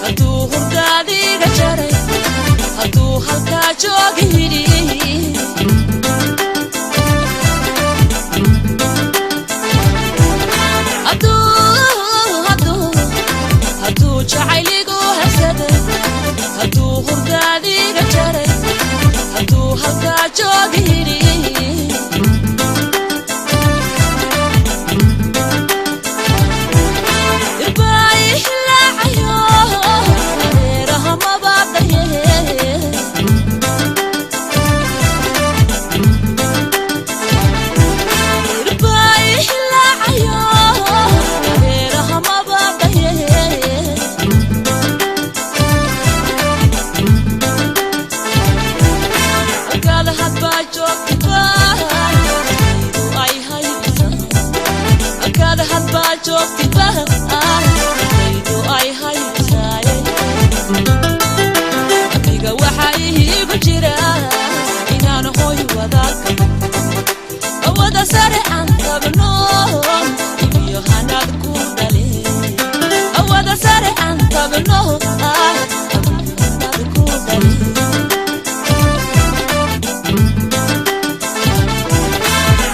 hadduu hurdaadiga jaray hadduu halkaa joogi yidhi hadduu jacayligu hasaday hadduu hurdaadiga jaray hadduu halkaa joogi yidhi amiga waxa iigu jira inaan hooy wadaadka awada sare aan tabno iyo hanaad ku dhali awada sare aan tabno hanaad ku dhali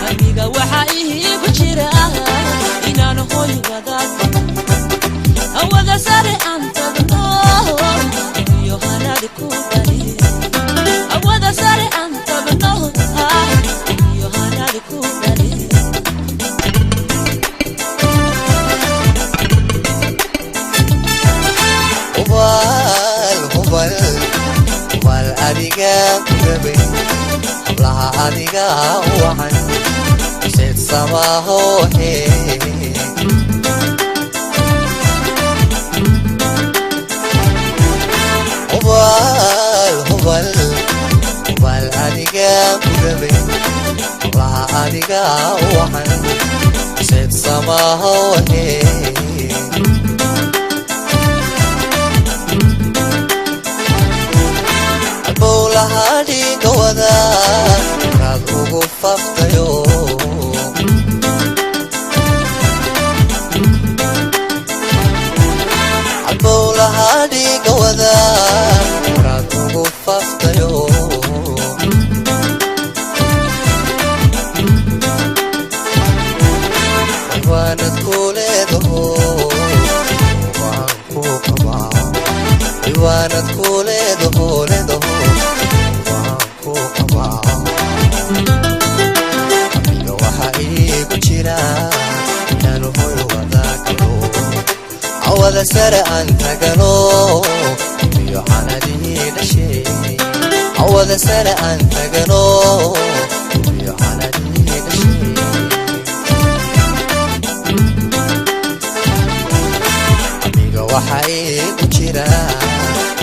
amiga waxa iigu jira inaan hooy wadaadka awada sare aan tabno iyo hanaad ku dhali awada sare aan tabno iyo hanaad ku dhali wal adiga kubay hablaha adiga waxan sid samaho he wal adiga kubay hablaha adiga waxan sid samaho he bowlahadi gawada raad ugu faftayo bowlahadi gawada raad ugu faftayo waanad kuleedaho waan ku qabaa waanad kuleedaho leedaho waan ku qabaa amiga waxa iigu jira inaan hooy wadaagalo awada sare aan tagano iyo xanadii dhashay awada sare aan tagano iyo xanadii dhashay amiga waxa iigu jira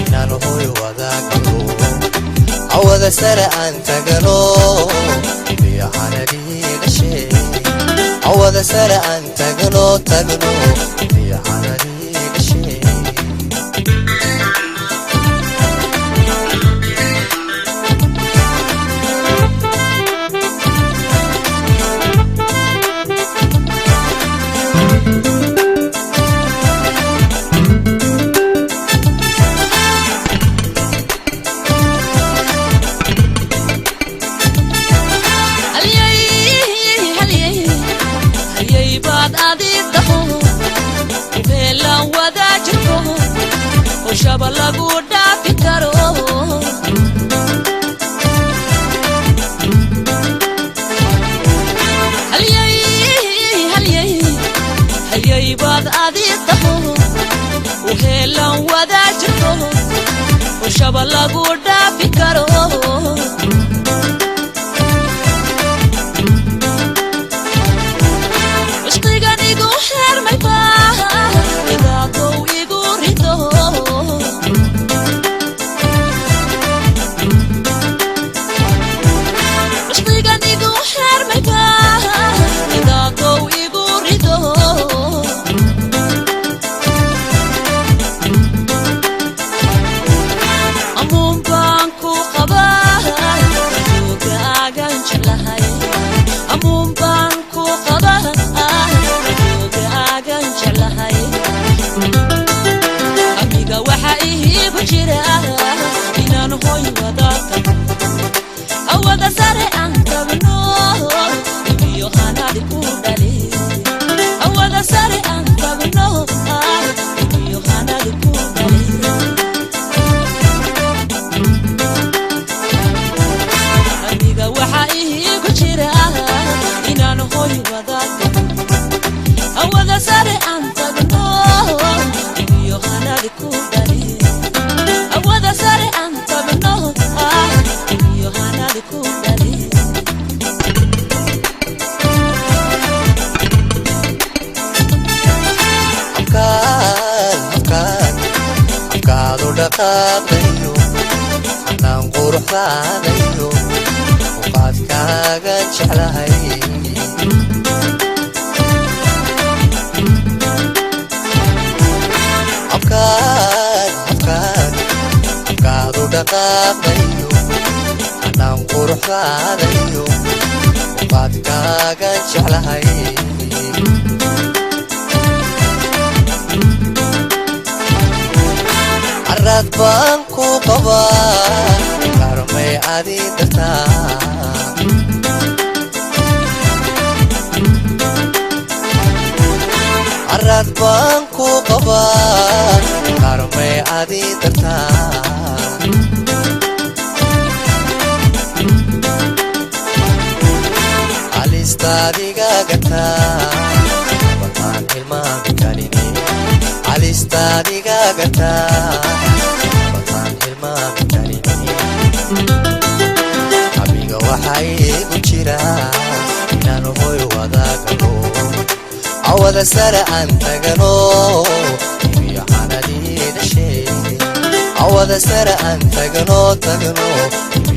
inaan hooy wadaagalo awada sare aan tagano iyo xanadii dhashay awada sare aan tagano iyo xanadii dhashay shaba lagu dhaafi karo halyay baad adii taho u heelan wadaajirko shaba lagu dhaafi karo ishqiganigu xeermay baa idaadow igu rido Amumba jira inaan hooy wadaata awada sare aan tabno iyo hanadi ku dhali awada sare aan tabno iyo hanadi ku dhali aniga waxa iigu jira inaan hooy wadaata awada sare aan tabno iyo hanadi ku dhali awada sare aan tabno iyo hanadi ku dhali afkaadu dhaqaaqayo anaan quruxdaadayo uqaadkaaga jeclahay afkaadu dhaqaaqayo anaan quruxdaadayo uqaadkaaga jeclahay arad baan ku qabaa karmay adi dartaa arad baan ku qabaa karmay adi dartaa alistaadiga gataa wataan hilmaami karini alistaadiga gataa wataan hilmaami karini amiga waxaa iigu jira inaan hooy wadaagano awada sare aan tagano iyo hanadii dhashay awada sare aan tagano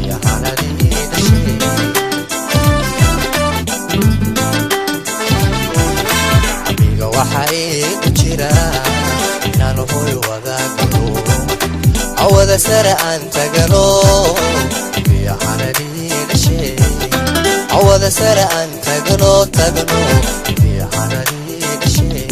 iyo hanadii dhashay amiga waxaa iigu jira inaan hooy wadaagano awada sare aan tagano iyo hanadii dhashay awada sare aan tagano iyo hanadii dhashay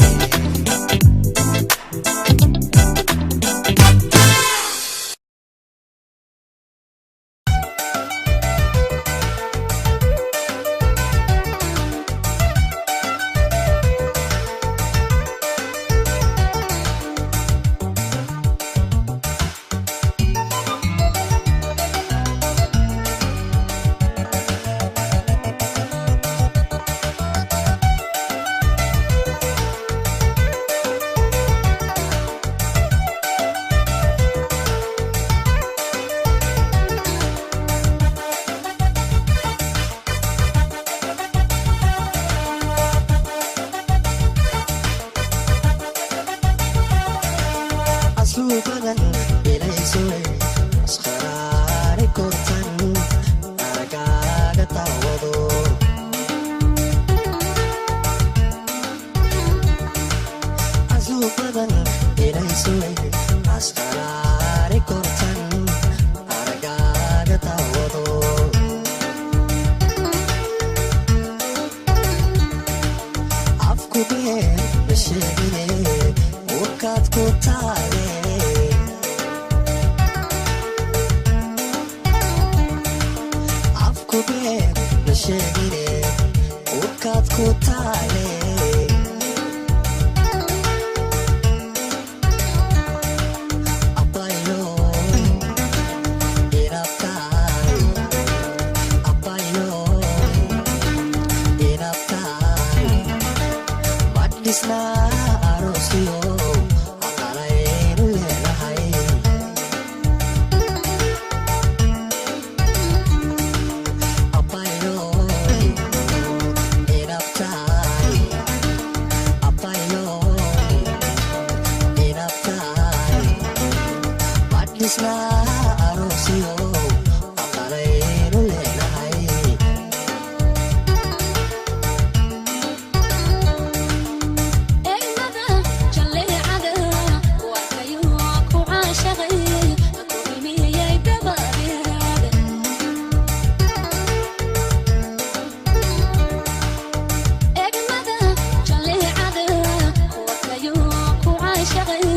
شغل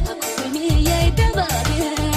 أقول مي يا دبابي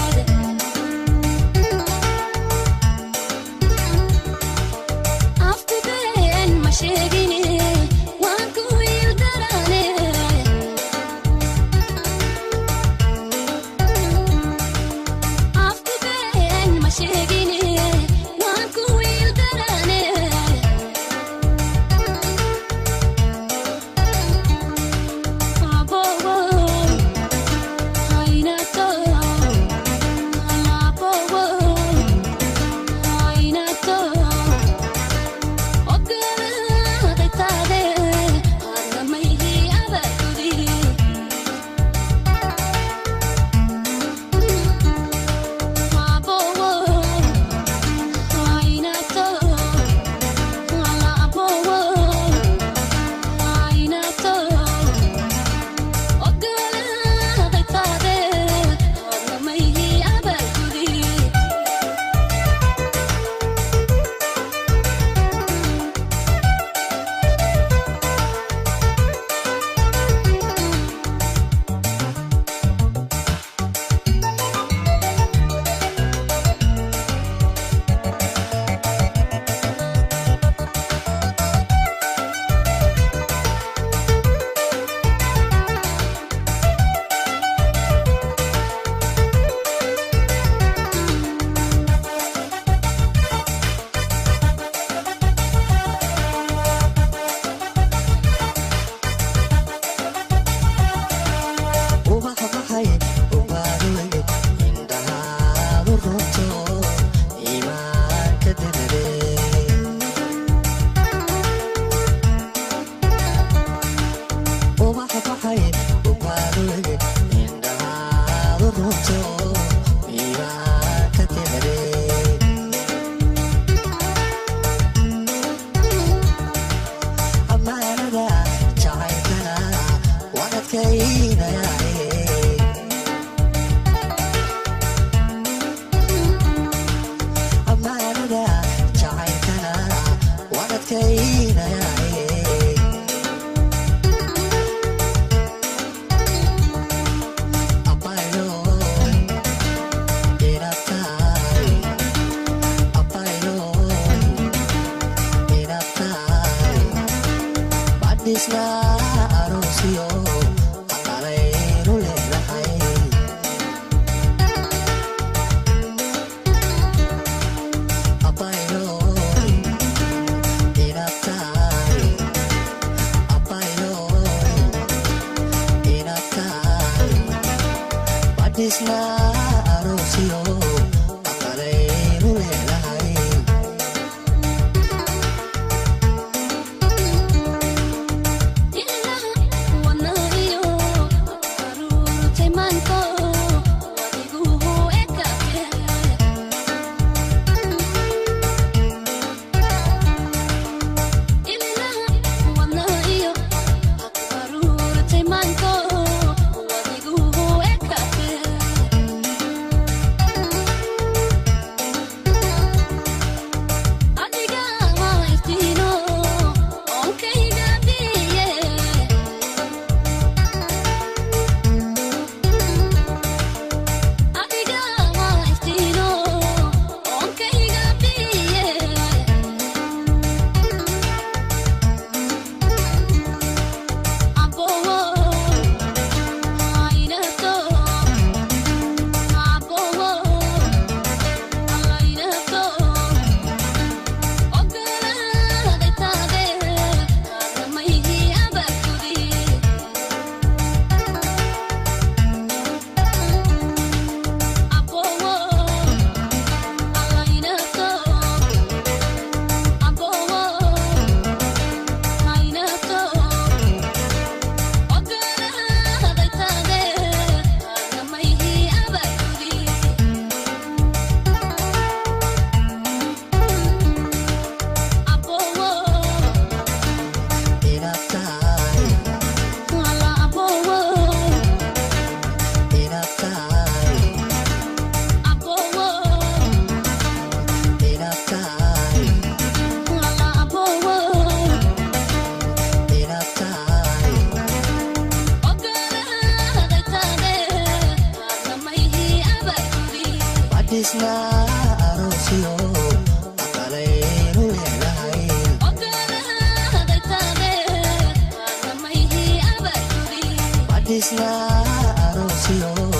Isla Arosio